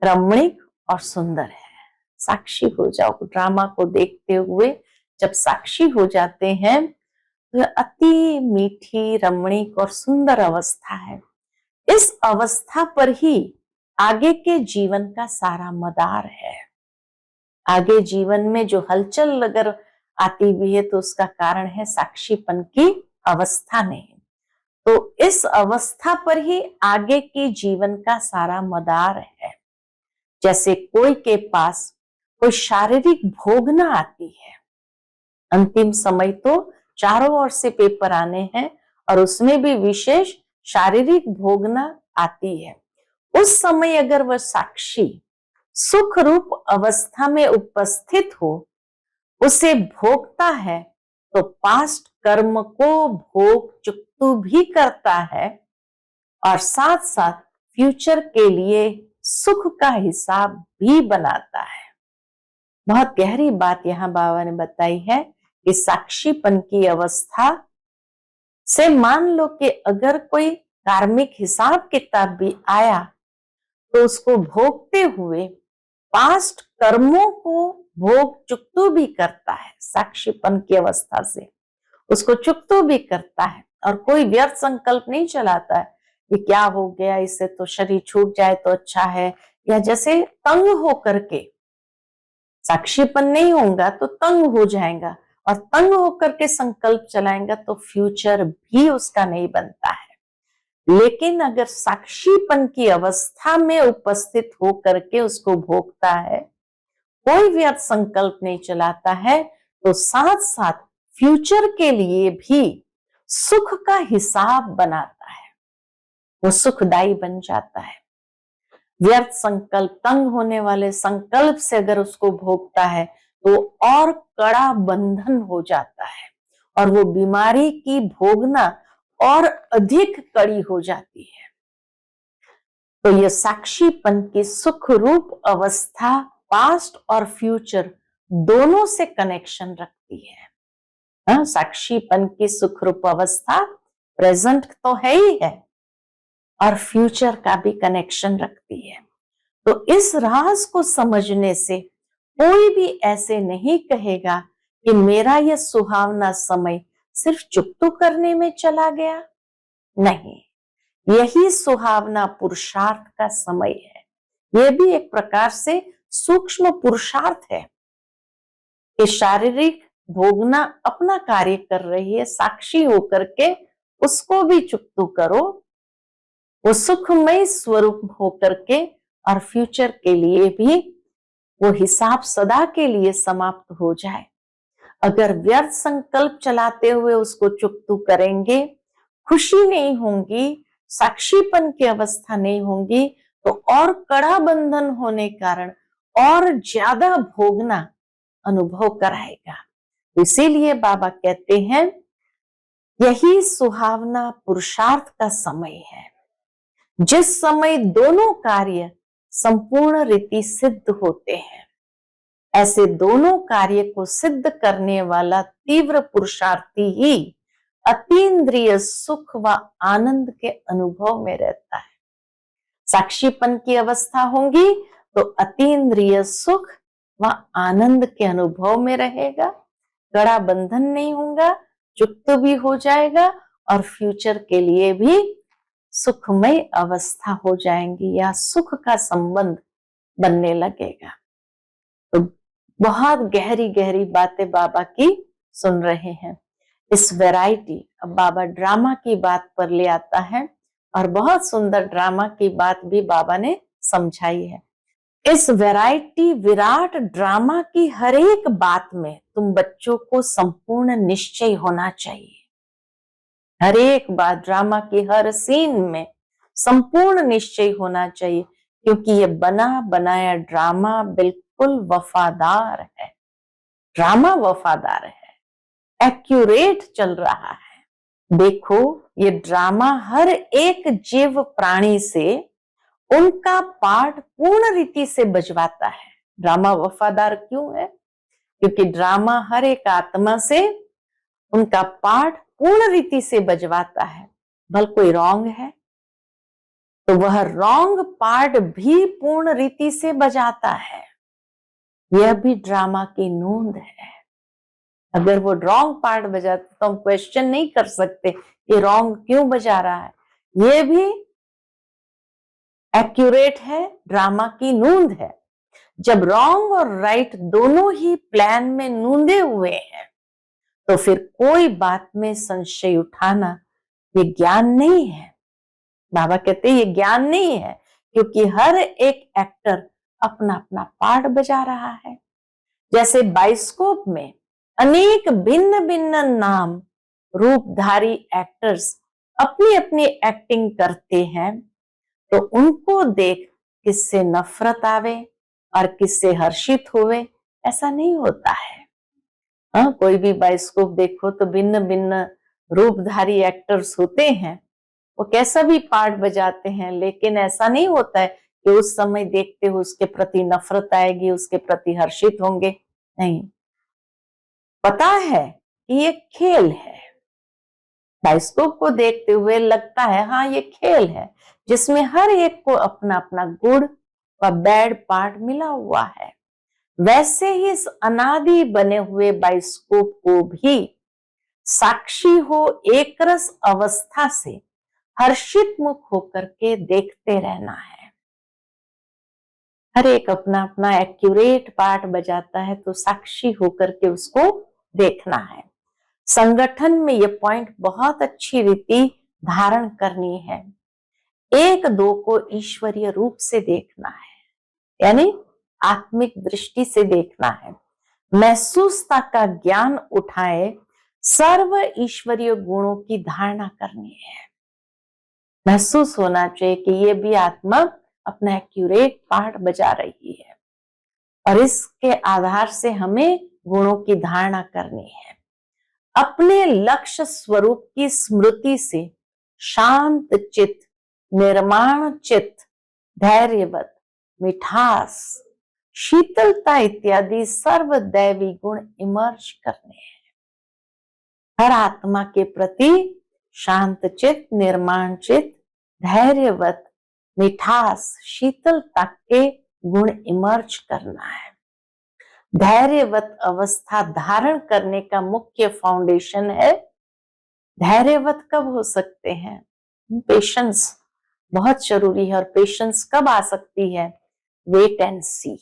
रमणीक और सुंदर है। साक्षी हो जाओ, ड्रामा को देखते हुए जब साक्षी हो जाते हैं तो अति मीठी, रमणीक और सुंदर अवस्था है। इस अवस्था पर ही आगे के जीवन का सारा मदार है। आगे जीवन में जो हलचल अगर आती भी है तो उसका कारण है साक्षीपन की अवस्था नहीं। तो इस अवस्था पर ही आगे के जीवन का सारा मदार है। जैसे कोई के पास कोई शारीरिक भोगना आती है, अंतिम समय तो चारों ओर से पेपर आने हैं और उसमें भी विशेष शारीरिक भोगना आती है। उस समय अगर वह साक्षी सुख रूप अवस्था में उपस्थित हो, उसे भोगता है, तो पास्ट कर्म को भोग चुकतू भी करता है और साथ साथ फ्यूचर के लिए सुख का हिसाब भी बनाता है। बहुत गहरी बात यहाँ बाबा ने बताई है कि साक्षीपन की अवस्था से मान लो कि अगर कोई कार्मिक हिसाब किताब भी आया तो उसको भोगते हुए पास्ट कर्मों को भोग चुकतू भी करता है। साक्षीपन की अवस्था से उसको चुकतू भी करता है और कोई व्यर्थ संकल्प नहीं चलाता है कि क्या हो गया, इससे तो शरीर छूट जाए तो अच्छा है, या जैसे तंग हो करके साक्षीपन नहीं होगा तो तंग हो जाएगा और तंग होकर के संकल्प चलाएगा तो फ्यूचर भी उसका नहीं बनता है। लेकिन अगर साक्षीपन की अवस्था में उपस्थित होकर के उसको भोगता है, कोई व्यर्थ संकल्प नहीं चलाता है, तो साथ साथ फ्यूचर के लिए भी सुख का हिसाब बनाता है, वो सुखदायी बन जाता है। व्यर्थ संकल्प, तंग होने वाले संकल्प से अगर उसको भोगता है तो और कड़ा बंधन हो जाता है और वो बीमारी की भोगना और अधिक कड़ी हो जाती है। तो यह साक्षीपन की सुख रूप अवस्था पास्ट और फ्यूचर दोनों से कनेक्शन रखती है। साक्षीपन की सुख रूप अवस्था प्रेजेंट तो है ही है और फ्यूचर का भी कनेक्शन रखती है। तो इस राज को समझने से कोई भी ऐसे नहीं कहेगा कि मेरा यह सुहावना समय सिर्फ चुकतू करने में चला गया। नहीं, यही सुहावना पुरुषार्थ का समय है। यह भी एक प्रकार से सूक्ष्म पुरुषार्थ है कि शारीरिक भोगना अपना कार्य कर रही है, साक्षी होकर के उसको भी चुकतू करो, वो सुखमय स्वरूप होकर के और फ्यूचर के लिए भी वो हिसाब सदा के लिए समाप्त हो जाए। अगर व्यर्थ संकल्प चलाते हुए उसको चुकतू करेंगे, खुशी नहीं होगी, साक्षीपन की अवस्था नहीं होगी, तो और कड़ा बंधन होने कारण और ज्यादा भोगना अनुभव कराएगा। इसीलिए बाबा कहते हैं यही सुहावना पुरुषार्थ का समय है, जिस समय दोनों कार्य संपूर्ण रीति सिद्ध होते हैं। ऐसे दोनों कार्य को सिद्ध करने वाला तीव्र पुरुषार्थी ही अतीन्द्रिय सुख व आनंद के अनुभव में रहता है। साक्षीपन की अवस्था होगी तो अतीन्द्रिय सुख व आनंद के अनुभव में रहेगा, कड़ा बंधन नहीं होगा, चुक्त भी हो जाएगा और फ्यूचर के लिए भी सुखमय अवस्था हो जाएंगी या सुख का संबंध बनने लगेगा। तो बहुत गहरी गहरी बातें बाबा की सुन रहे हैं। इस वैरायटी, अब बाबा ड्रामा की बात पर ले आता है और बहुत सुंदर ड्रामा की बात भी बाबा ने समझाई है। इस वैरायटी विराट ड्रामा की हर एक बात में तुम बच्चों को संपूर्ण निश्चय होना चाहिए। हर एक बात, ड्रामा की हर सीन में संपूर्ण निश्चय होना चाहिए, क्योंकि ये बना बनाया ड्रामा बिल्कुल वफादार है। ड्रामा वफादार है, एक्यूरेट चल रहा है। देखो, ये ड्रामा हर एक जीव प्राणी से उनका पार्ट पूर्ण रीति से बजवाता है। ड्रामा वफादार क्यों है? क्योंकि ड्रामा हर एक आत्मा से उनका पार्ट पूर्ण रीति से बजवाता है। भल कोई रॉन्ग है तो वह रॉन्ग पार्ट भी पूर्ण रीति से बजाता है। यह भी ड्रामा की नोंद है। अगर वो रॉन्ग पार्ट बजाता तो हम क्वेश्चन नहीं कर सकते कि रॉन्ग क्यों बजा रहा है। ये भी एक्यूरेट है, ड्रामा की नोंद है। जब रॉन्ग और राइट दोनों ही प्लान में नूंदे हुए हैं तो फिर कोई बात में संशय उठाना ये ज्ञान नहीं है। बाबा कहते हैं ये ज्ञान नहीं है, क्योंकि हर एक एक्टर अपना अपना पार्ट बजा रहा है। जैसे बाइस्कोप में अनेक भिन्न भिन्न नाम रूपधारी एक्टर्स अपनी अपनी एक्टिंग करते हैं, तो उनको देख किससे नफरत आवे और किससे हर्षित होवे, ऐसा नहीं होता है। कोई भी बाइस्कोप देखो तो भिन्न भिन्न रूपधारी एक्टर्स होते हैं, वो कैसा भी पार्ट बजाते हैं, लेकिन ऐसा नहीं होता है कि उस समय देखते हुए उसके प्रति नफरत आएगी, उसके प्रति हर्षित होंगे। नहीं, पता है कि ये खेल है। बाइस्कोप को देखते हुए लगता है हाँ ये खेल है, जिसमें हर एक को अपना अपना गुड व बैड पार्ट मिला हुआ है। वैसे ही इस अनादि बने हुए बाइस्कोप को भी साक्षी हो एकरस अवस्था से हर्षित मुख होकर के देखते रहना है। हर एक अपना अपना एक्यूरेट पार्ट बजाता है, तो साक्षी होकर के उसको देखना है। संगठन में ये पॉइंट बहुत अच्छी रीति धारण करनी है। एक दो को ईश्वरीय रूप से देखना है, यानी आत्मिक दृष्टि से देखना है। महसूसता का ज्ञान उठाए, सर्व ईश्वरीय गुणों की धारणा करनी है। महसूस होना चाहिए कि ये भी आत्मा अपना एक्यूरेट पार्ट बजा रही है, और इसके आधार से हमें गुणों की धारणा करनी है। अपने लक्ष्य स्वरूप की स्मृति से शांत चित्त, निर्माण चित्त, धैर्यवत, मिठास, शीतलता इत्यादि सर्व दैवी गुण इमर्ज करने हैं। हर आत्मा के प्रति शांत चित्त, निर्माण चित्त, धैर्यवत, मिठास, शीतलता के गुण इमर्ज करना है। धैर्यवत अवस्था धारण करने का मुख्य फाउंडेशन है। धैर्यवत कब हो सकते हैं? पेशेंस बहुत जरूरी है। और पेशेंस कब आ सकती है? वेट एंड सी।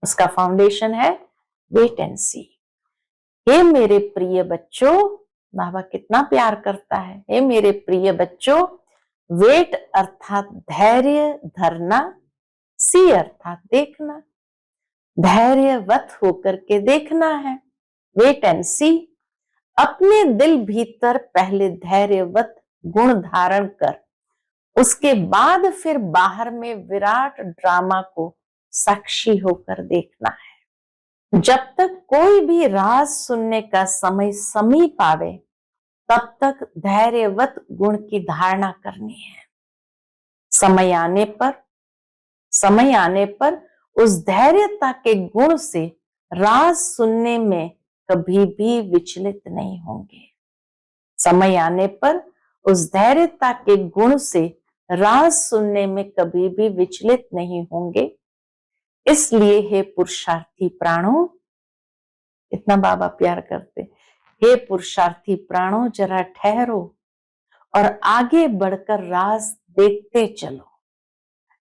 उसका फाउंडेशन है वेट एंड सी। हे मेरे प्रिय बच्चों, बाबा कितना प्यार करता है। हे मेरे प्रिय बच्चों, वेट अर्थात धैर्य धरना, सी अर्थात देखना। धैर्यवत होकर के देखना है, वेट एंड सी। अपने दिल भीतर पहले धैर्यवत गुण धारण कर, उसके बाद फिर बाहर में विराट ड्रामा को साक्षी होकर देखना है। जब तक कोई भी राज सुनने का समय समीप आवे, तब तक धैर्यवत गुण की धारणा करनी है। समय आने पर उस धैर्यता के गुण से राज सुनने में कभी भी विचलित नहीं होंगे। समय आने पर उस धैर्यता के गुण से राज सुनने में कभी भी विचलित नहीं होंगे। इसलिए हे पुरुषार्थी प्राणों, इतना बाबा प्यार करते, हे पुरुषार्थी प्राणों जरा ठहरो और आगे बढ़कर राज देखते चलो।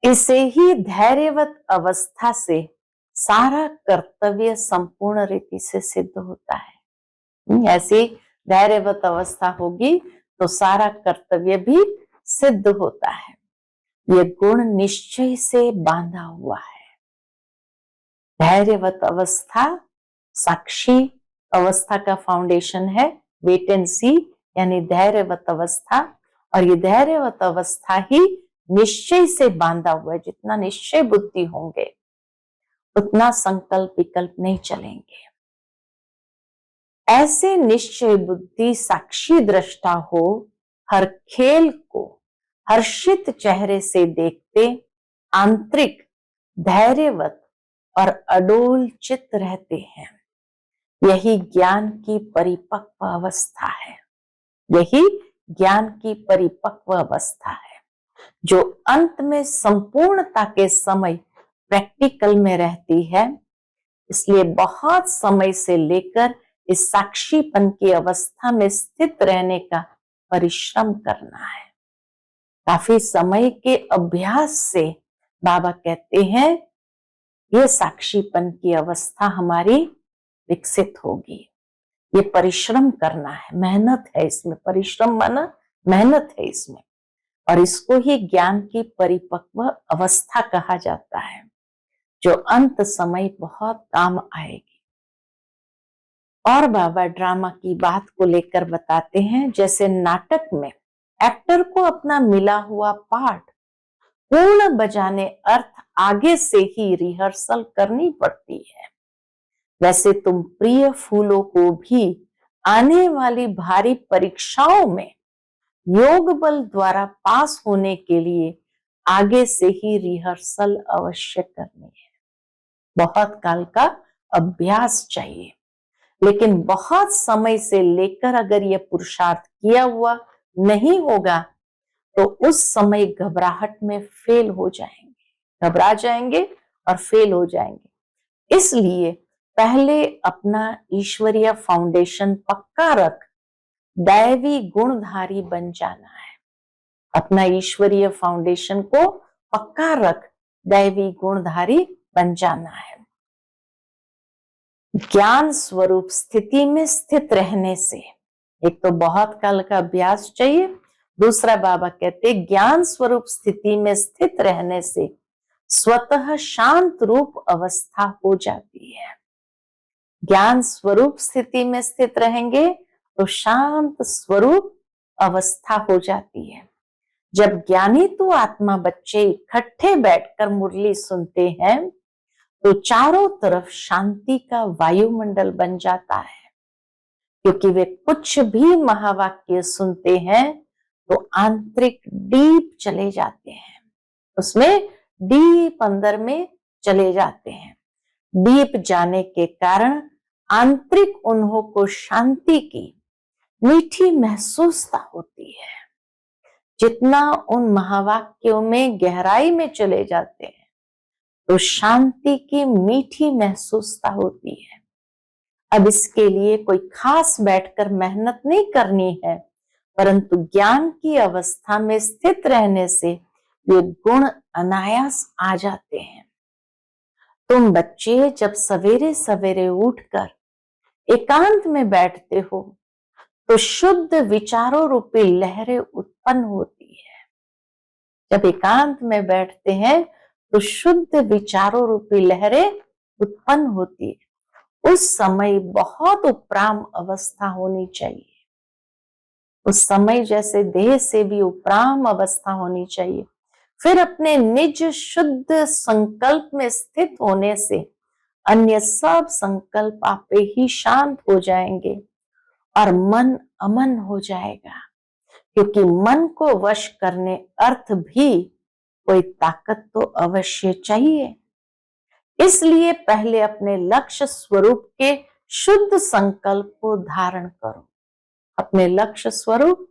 इसे ही धैर्यवत अवस्था से सारा कर्तव्य संपूर्ण रीति से सिद्ध होता है। ऐसी धैर्यवत अवस्था होगी तो सारा कर्तव्य भी सिद्ध होता है। ये गुण निश्चय से बांधा हुआ है। धैर्यवत अवस्था साक्षी अवस्था का फाउंडेशन है, वेट एंड सी, यानी धैर्यवत अवस्था। और ये धैर्यवत अवस्था ही निश्चय से बांधा हुआ है। जितना निश्चय बुद्धि होंगे उतना संकल्प विकल्प नहीं चलेंगे। ऐसे निश्चय बुद्धि साक्षी दृष्टा हो, हर खेल को हर्षित चेहरे से देखते, आंतरिक धैर्यवत और अडोल चित्त रहते हैं। यही ज्ञान की परिपक्व अवस्था है। यही ज्ञान की परिपक्व अवस्था है, जो अंत में संपूर्णता के समय प्रैक्टिकल में रहती है। इसलिए बहुत समय से लेकर इस साक्षीपन की अवस्था में स्थित रहने का परिश्रम करना है। काफी समय के अभ्यास से बाबा कहते हैं ये साक्षीपन की अवस्था हमारी विकसित होगी। ये परिश्रम करना है, मेहनत है इसमें, परिश्रम माना मेहनत है इसमें। और इसको ही ज्ञान की परिपक्व अवस्था कहा जाता है, जो अंत समय बहुत काम आएगी। और बाबा ड्रामा की बात को लेकर बताते हैं, जैसे नाटक में एक्टर को अपना मिला हुआ पार्ट पूर्ण बजाने अर्थ आगे से ही रिहर्सल करनी पड़ती है, वैसे तुम प्रिय फूलों को भी आने वाली भारी परीक्षाओं में योग बल द्वारा पास होने के लिए आगे से ही रिहर्सल अवश्य करनी है। बहुत काल का अभ्यास चाहिए, लेकिन बहुत समय से लेकर अगर यह पुरुषार्थ किया हुआ नहीं होगा तो उस समय घबराहट में फेल हो जाएंगे, घबरा जाएंगे और फेल हो जाएंगे। इसलिए पहले अपना ईश्वरीय फाउंडेशन पक्का रख दैवी गुणधारी बन जाना है। अपना ईश्वरीय फाउंडेशन को पक्का रख दैवी गुणधारी बन जाना है। ज्ञान स्वरूप स्थिति में स्थित रहने से एक तो बहुत काल का अभ्यास चाहिए, दूसरा बाबा कहते ज्ञान स्वरूप स्थिति में स्थित रहने से स्वतः शांत रूप अवस्था हो जाती है। ज्ञान स्वरूप स्थिति में स्थित रहेंगे तो शांत स्वरूप अवस्था हो जाती है। जब ज्ञानी तो आत्मा बच्चे इकट्ठे बैठकर मुरली सुनते हैं तो चारों तरफ शांति का वायुमंडल बन जाता है, क्योंकि वे कुछ भी महावाक्य सुनते हैं तो आंतरिक डीप चले जाते हैं, उसमें डीप अंदर में चले जाते हैं। डीप जाने के कारण आंतरिक उन्हों को शांति की मीठी महसूसता होती है। जितना उन महावाक्यों में गहराई में चले जाते हैं तो शांति की मीठी महसूसता होती है। अब इसके लिए कोई खास बैठकर मेहनत नहीं करनी है, परंतु ज्ञान की अवस्था में स्थित रहने से ये गुण अनायास आ जाते हैं। तुम बच्चे जब सवेरे सवेरे उठकर एकांत में बैठते हो तो शुद्ध विचारों रूपी लहरें उत्पन्न होती है। जब एकांत में बैठते हैं तो शुद्ध विचारों रूपी लहरें उत्पन्न होती है, उस समय बहुत उपराम अवस्था होनी चाहिए। उस समय जैसे देह से भी उपराम अवस्था होनी चाहिए। फिर अपने निज शुद्ध संकल्प में स्थित होने से अन्य सब संकल्प आपे ही शांत हो जाएंगे और मन अमन हो जाएगा, क्योंकि मन को वश करने अर्थ भी कोई ताकत तो अवश्य चाहिए। इसलिए पहले अपने लक्ष्य स्वरूप के शुद्ध संकल्प को धारण करो। अपने लक्ष्य स्वरूप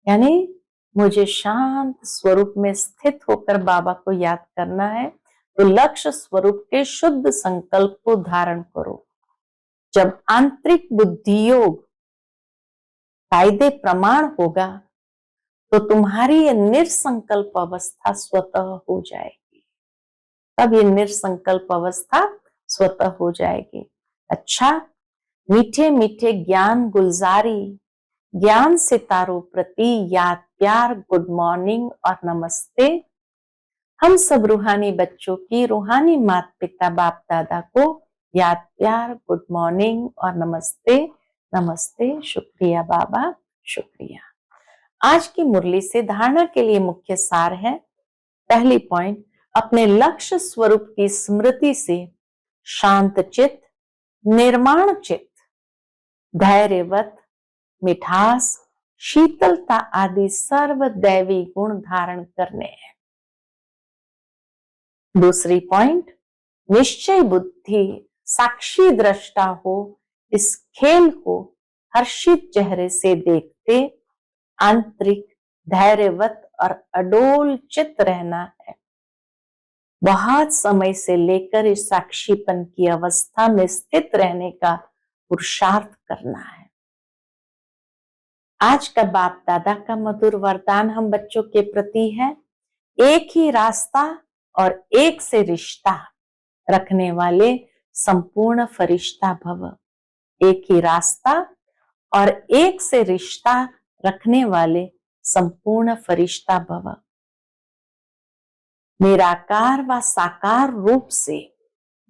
यानी मुझे शांत स्वरूप में स्थित होकर बाबा को याद करना है, तो लक्ष्य स्वरूप के शुद्ध संकल्प को धारण करो। जब आंतरिक बुद्धि योग कायदे प्रमाण होगा तो तुम्हारी ये निर्संकल्प अवस्था स्वतः हो जाएगी। तब ये निर्संकल्प अवस्था स्वतः हो जाएगी। अच्छा, मीठे मीठे ज्ञान गुलजारी, ज्ञान सितारों प्रति याद प्यार, गुड मॉर्निंग और नमस्ते। हम सब रूहानी बच्चों की रूहानी माता पिता बाप दादा को याद प्यार, गुड मॉर्निंग और नमस्ते। नमस्ते, शुक्रिया बाबा, शुक्रिया। आज की मुरली से धारणा के लिए मुख्य सार है। पहली पॉइंट, अपने लक्ष्य स्वरूप की स्मृति से शांत चित्त, निर्माण चित्त, धैर्यवत, मिठास, शीतलता आदि सर्व दैवी गुण धारण करने हैं। दूसरी पॉइंट, निश्चय बुद्धि साक्षी दृष्टा हो, इस खेल को हर्षित चेहरे से देखते आंतरिक धैर्यवत और अडोल चित्त रहना है। बहुत समय से लेकर इस साक्षीपन की अवस्था में स्थित रहने का पुरुषार्थ करना है। आज का बाप दादा का मधुर वरदान हम बच्चों के प्रति है, एक ही रास्ता और एक से रिश्ता रखने वाले संपूर्ण फरिश्ता भव। एक ही रास्ता और एक से रिश्ता रखने वाले संपूर्ण फरिश्ता भव। निराकार व साकार रूप से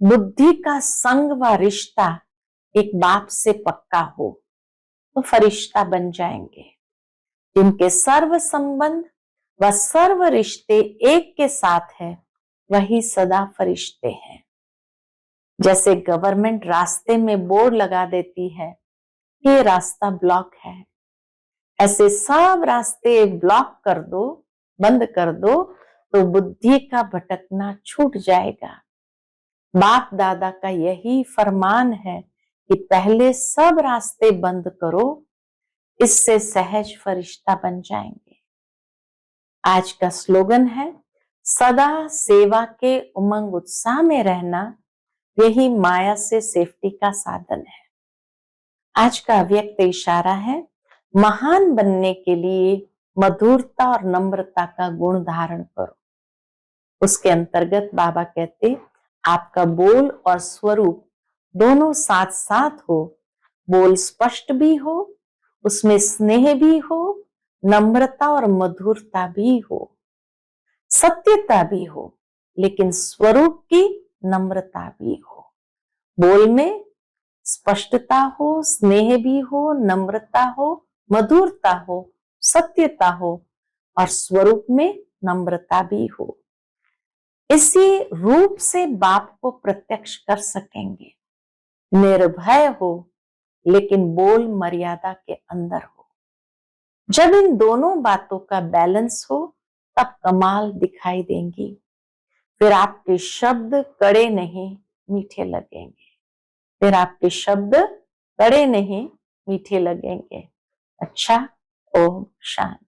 बुद्धि का संग व रिश्ता एक बाप से पक्का हो तो फरिश्ता बन जाएंगे। जिनके सर्व संबंध व सर्व रिश्ते एक के साथ है, वही सदा फरिश्ते हैं। जैसे गवर्नमेंट रास्ते में बोर्ड लगा देती है, ये रास्ता ब्लॉक है, ऐसे सब रास्ते ब्लॉक कर दो, बंद कर दो, तो बुद्धि का भटकना छूट जाएगा। बाप दादा का यही फरमान है कि पहले सब रास्ते बंद करो, इससे सहज फरिश्ता बन जाएंगे। आज का स्लोगन है, सदा सेवा के उमंग उत्साह में रहना, यही माया से सेफ्टी का साधन है। आज का व्यक्त इशारा है, महान बनने के लिए मधुरता और नम्रता का गुण धारण करो। उसके अंतर्गत बाबा कहते, आपका बोल और स्वरूप दोनों साथ साथ हो, बोल स्पष्ट भी हो, उसमें स्नेह भी हो, नम्रता और मधुरता भी हो, सत्यता भी हो, लेकिन स्वरूप की नम्रता भी हो। बोल में स्पष्टता हो, स्नेह भी हो, नम्रता हो, मधुरता हो, सत्यता हो और स्वरूप में नम्रता भी हो। इसी रूप से बाप को प्रत्यक्ष कर सकेंगे। निर्भय हो, लेकिन बोल मर्यादा के अंदर हो। जब इन दोनों बातों का बैलेंस हो, तब कमाल दिखाई देंगी। फिर आपके शब्द कड़े नहीं मीठे लगेंगे। फिर आपके शब्द कड़े नहीं मीठे लगेंगे। अच्छा, ओम शांति।